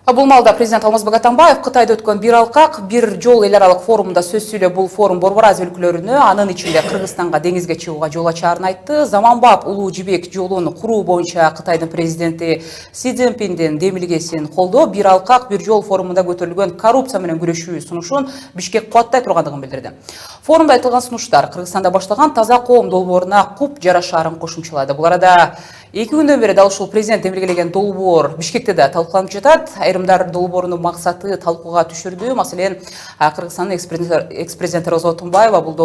Бул маалда президент Алмазбек Атамбаев Кытайда өткөн бир алкак, бир жол эл аралык форумунда сөз сүйлөп, бул форум Борбор Азия өлкөлөрүнө, анын ичинде Кыргызстанга деңизге чыгууга жол ачаарын айтты. Заманбап улуу жибек жолун куруу боюнча Кытайдын президенти Си Цзиньпиндин демилгесин колдоо, бир алкак, бир жол форумунда көтөрүлгөн коррупция менен күрөшүү сунушун Бишкек кубаттай тургандыгын билдирди. Форумда айтылган сунуштар Кыргызстанда башталган таза коом долбооруна куп жарашаарын кошумчалады. Бул арада 2 күндөн бери дал ушул президент демилгелеген долбоор Бишкекте да талкууланып жатат. Айрымдар долбоорунун максаты талкууга түшүрдү. Маселен, Кыргызстандын экс-президенти Роза Отунбаева бул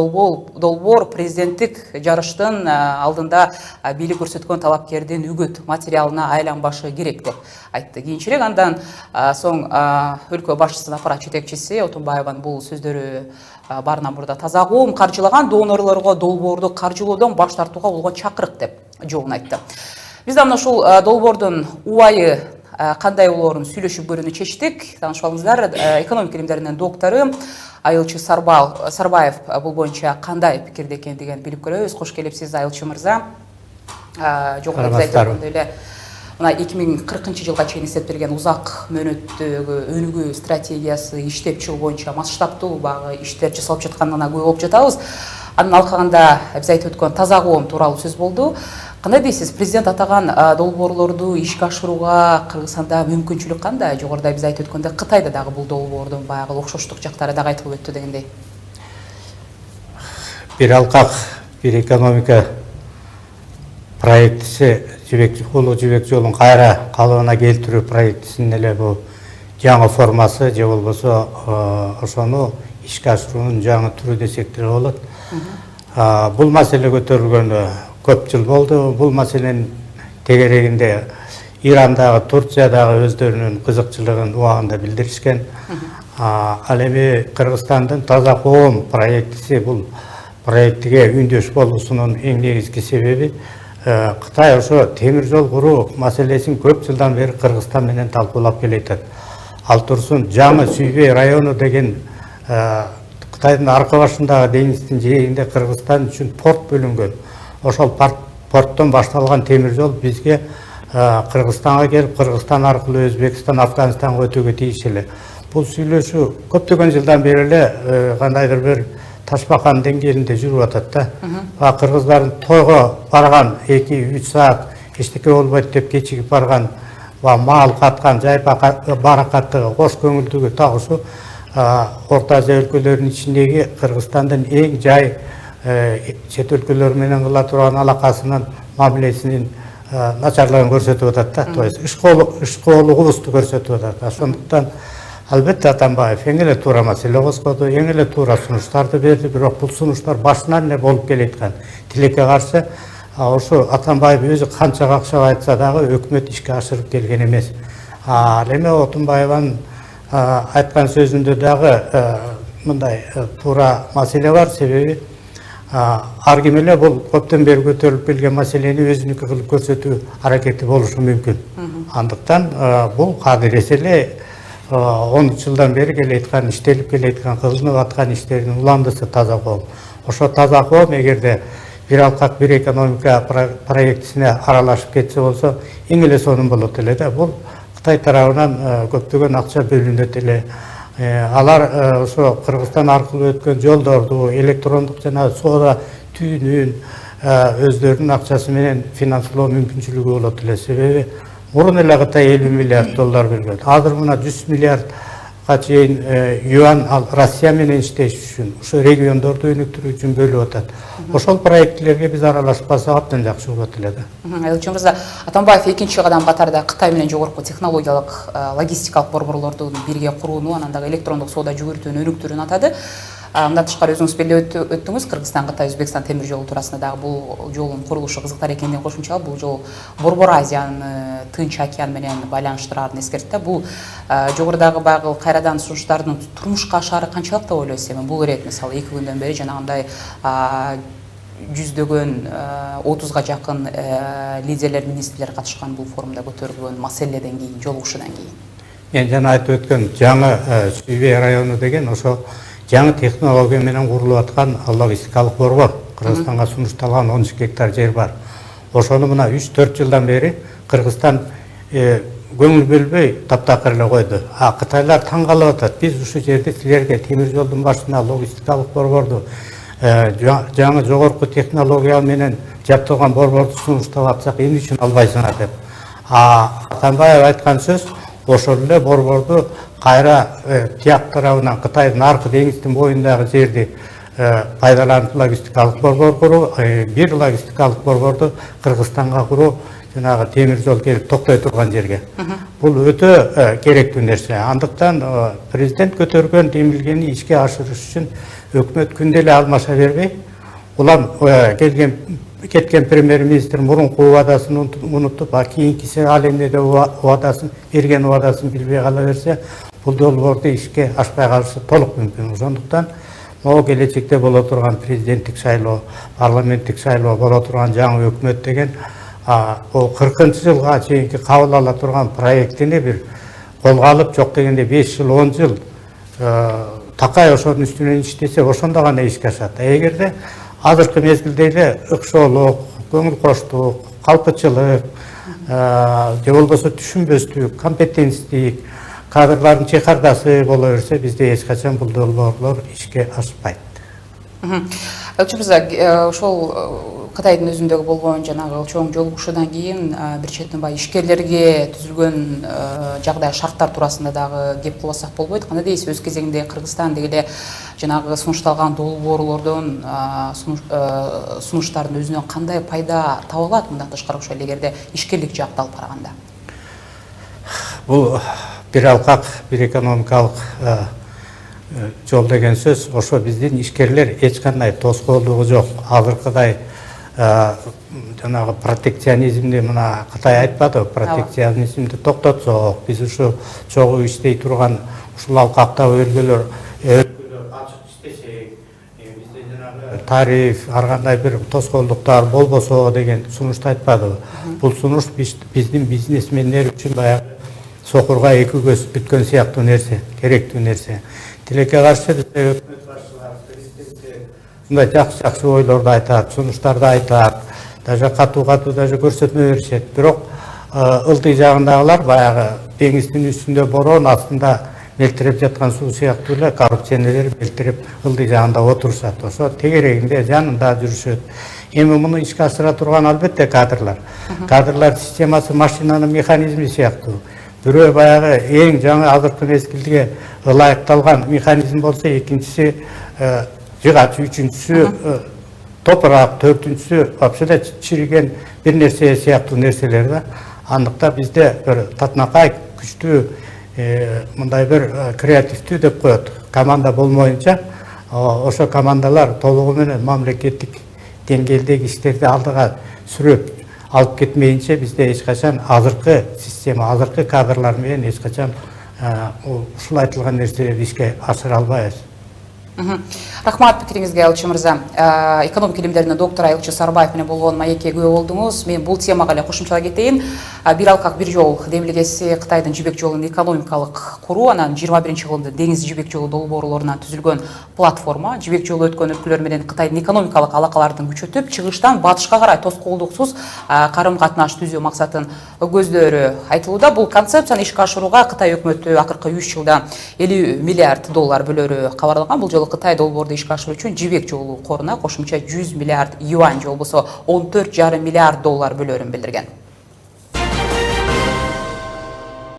долбоор президенттик жарыштын алдында бийлик көрсөткөн талапкердин үгөт материалына айланбашы керек деп айтты. Кийинчерээк андан соң өлкө башчысынын аппарат жетекчиси Отунбаеванын бул сөздөрү барынан мурда таза коом каржылаган донорлорго долбоорду каржылоодон баш тартууга болгон чакырык деп жообун айтты. Биз да ушул долбоордун убайы кандай болоорун сүйлөшүп көрүүнү чечтик. Таанышып алыңыздар, экономика илимдеринин доктору Айылчы Сарбаев бул боюнча кандай пикирде экендигин билип көрөбүз. Кош келипсиз, Айылчы мырза. Жогоруда биз айткандай эле мына 2040 жылга чейин эсептелген узак мөөнөттөгү өнүгүү стратегиясы иштеп чыгуу боюнча масштабтуу багы иштер жасалып жатканына күбө болуп жатабыз. Анын алкагында биз айтып өткөн таза коом тууралуу сөз болду. Кандай дейсиз, президент атаган долбоорлорду ишке ашырууга Кыргызстанда мүмкүнчүлүк кандай? Жогоруда биз айтып өткөндөй Кытайда дагы бул долбоордун баягы окшоштук жактары дагы айтылып өттү дегендей. Бир алкак, бир экономика проектиси улуу жибек жолун кайра калыбына келтирүү проектисинин эле бул жаңы формасы же болбосо ошону ишке ашыруунун жаңы түрү десек деле болот. Бул маселе көтөрүлгөнү көп жыл болду. Бул маселенин тегерегинде Ирандагы, Турциядагы өздөрүнүн кызыкчылыгын убагында билдиришкен. Ал эми Кыргызстандын таза коом проектиси бул проектиге үндөш болуусунун эң негизги себеби Кытай ошо темир жол куруу маселесин көп жылдан бери Кыргызстан менен талкуулап келатат. Ал турсун жаңы Сүйбөй району деген Кытайдын аркы башындагы деңиздин жээгинде Кыргызстан үчүн порт бөлүнгөн. Ошол порттон башталган темир жол бизге Кыргызстанга келип, Кыргызстан аркылуу Өзбекстан, Афганистанга өтүүгө тийиштүү. Бул сүйлөшүү көптөгөн жылдан бери эле кандайдыр бир ташбаканын деңгээлинде жүрүп атат да. Кыргыздардын тойго барган 2-3 саат эчтеке болбойт деп кечигип барган, маал каткан, жай баракаттыгы, кош көңүлдүгү тагышу Орто Азия өлкөлөрүнүн ичиндеги Кыргызстандын эң жай чет өлкөлөр менен кыла турган алакасынын мамилесинин начарлыгын көрсөтүп атат да. То есть ишкоолугубузду көрсөтүп атат. Ошондуктан албетте Атамбаев эң эле туура маселе козгоду, эң эле туура сунуштарды берди, бирок бул сунуштар башынан эле болуп келаткан тилекке каршы ошо Атамбаев өзү канча какшап айтса дагы өкмөт ишке ашырып келген эмес. Ал эми Отунбаеванын айткан сөзүндө дагы мындай туура маселе бар, себеби ар ким эле бул көптөн бери көтөрүлүп келген маселени өзүнүкү кылып көрсөтүү аракети болушу мүмкүн. Андыктан бул кадыресе эле 10 жылдан бери келаткан, иштелип келаткан, кылынып аткан иштердин уландысы таза коом. Ошо таза коом эгерде бир алкак, бир экономика проектисине аралашып кетсе болсо, эң эле сонун болот эле да. Бул Кытай тарабынан көптөгөн акча бөлүнөт эле. Алар ошо Кыргызстан аркылуу өткөн жолдорду, электрондук жана соода түйүнүн өздөрүнүн акчасы менен финанслоо мүмкүнчүлүгү болот эле. Себеби мурун эле Кытай 50 миллиард доллар бөлгөн. Азыр мына 100 миллиардга чейин юан ал Россия менен иштеш үчүн, ошо региондорду өнүктүрүү үчүн бөлүп атат. Ошол проектилерге биз аралашпасак абдан жакшы болот эле да. Айылчы мырза, Атамбаев экинчи кадам катарда Кытай менен жогорку технологиялык логистикалык борборлорду бирге курууну, анан дагы электрондук соода жүгүртүүнү өнүктүрүүнү атады. Мындан тышкары өзүңүз белгилеп өттүңүз, Кыргызстан, Кытай, Өзбекстан темир жолу туурасында дагы бул жолдун курулушу кызыктар экендигин кошумчалап, бул жол Борбор Азияны Тынч океан менен байланыштырарын эскертти. Бул жогорудагы баягы кайрадан сунуштардын турмушка ашаары канчалык деп ойлойсуз? Эми бул ирет мисалы 2 күндөн бери жанагындай жүздөгөн 30га жакын лидерлер, министрлер катышкан бул форумда көтөрүлгөн маселеден кийин, жолугушуудан кийин. Мен жана айтып өткөн жаңы Сүйбөй району деген ошо жаңы технология менен курулуп аткан логистикалык борбор. Кыргызстанга сунушталган 12 гектар жер бар. Ошону мына 3-4 жылдан бери Кыргызстан көңіл бөлбөй таптакыр эле койду. Кытайлар таң калып атат. Биз ушул жерде силерге темир жолдун башына логистикалык борборду жаңы жогорку технология менен жабдылган борборду сунуштап атсак эмне үчүн албайсыңар деп. Атамбаев айткан сөз ошол эле борборду кайра тияк тарабынан Кытайдын аркы деңиздин боюндагы жерди пайдаланып логистикалык борбор куруу, бир логистикалык борборду Кыргызстанга куруу, жанагы темир жол келип токтой турган жерге. Бул өтө керектүү нерсе. Андыктан президент көтөргөн демилгени ишке ашырыш үчүн өкмөт күндө эле алмаша бербей, улам кеткен премьер-министр мурунку убадасын унутуп, кийинкиси ал эмнеде убадасын берген убадасын билбей кала берсе, бул долбоорду ишке ашпай калышы толук мүмкүн. Ошондуктан могу келечекте боло турган президенттик шайлоо, парламенттик шайлоо боло турган жаңы өкмөт деген ол 40-жылга чейинки кабыл ала турган проектини бир колго алып, жок дегенде 5 жыл, 10 жыл такай ошонун үстүнөн иштесе, ошондо гана ишке ашат. Эгерде азыркы мезгилде эле ыкшоолук, көңүл коштук, калпычылык, же болбосо түшүнбөстүк, компетенцтик, кадрлардын чекардасы боло берсе, бизде эч качан бул долбоорлор ишке ашпайт. Элчи мырза, ошол Кытайдын өзүндөгү болгон жанагы чоң жолугушуудан кийин бир четинен баягы ишкерлерге түзүлгөн жагдай шарттар туурасында дагы кеп кылбасак болбойт. Кандай дейсиз, өз кезегинде Кыргызстан дегеле жанагы сунушталган долбоорлордон сунуштардын өзүнөн кандай пайда таба алат мындан тышкары ошол эгерде ишкерлик жакты алып караганда? Бул бир алкак, бир экономикалык жол деген сөз, ошо биздин ишкерлер эч кандай тоскоолдугу жок. Азыркыдай жанагы протекционизмди мына Кытай айтпады, протекционизмди токтотсок, биз ушу чогуу иштей турган ушул алкактагы өлкөлөр ачык иштесек, бизде жанагы тариф, ар кандай бир тоскоолдуктар болбосо деген сунушту айтпадыбы? Бул сунуш биздин бизнесмендер үчүн баягы сокурга эки көз бүткөн сыяктуу нерсе, керектүү нерсе. Тилекке каршы бизде өкмөт башчылары, президенттер мындай жакшы ойлорду айтат, сунуштарды айтат, даже катуу даже көрсөтмө беришет. Бирок ылдый жагындагылар баягы деңиздин үстүндө борон, астында мелтирип жаткан суу сыяктуу эле коррупционерлер мелтирип ылдый жагында отурушат. Ошо тегерегинде жанында жүрүшөт. Эми муну ишке ашыра турган албетте кадрлар. Кадрлар системасы машинанын механизми сыяктуу. Бирөө баягы эң жаңы азыркы мезгилге ылайыкталган механизм болсо, экинчиси жыгач, үчүнчүсү топурак, төртүнчүсү вообще эле чириген бир нерсе сыяктуу нерселер да. Андыкта бизде бир татынакай күчтүү мындай бир креативдүү деп коет команда болмоюнча, ошо командалар толугу менен мамлекеттик деңгээлдеги иштерди алдыга сүрөп алып кетмейинче бизде эч качан азыркы система, азыркы кадрлар менен эч качан ушул айтылган нерселерди ишке ашыра албайбыз. Рахмат пикириңизге, Элчи мырза. Экономика илимдеринин доктору Элчи Сарбаев менен болгон маекке күбө болдуңуз. Мен бул темага эле кошумчалап кетейин. Бир алкак бир жол демилгеси Кытайдын жибек жолун экономикалык куруу, анан 21-жылында деңиз жибек жолу долбоорлорунан түзүлгөн платформа, жибек жолу өткөн өлкөлөр менен Кытайдын экономикалык алакаларын күчөтүп, чыгыштан батышка карай тоскоолдуксуз карым катнаш түзүү максатын көздөрү айтылууда. Бул концепцияны ишке ашырууга Кытай өкмөтү акыркы 3 жылда $50 миллиард бөлөрү кабарланган. Бул жолу Кытай долбоорду ишке ашыруу үчүн жибек жолу коруна кошумча $100 миллиард юань, же болбосо $14,5 миллиард бөлөрүн билдирген.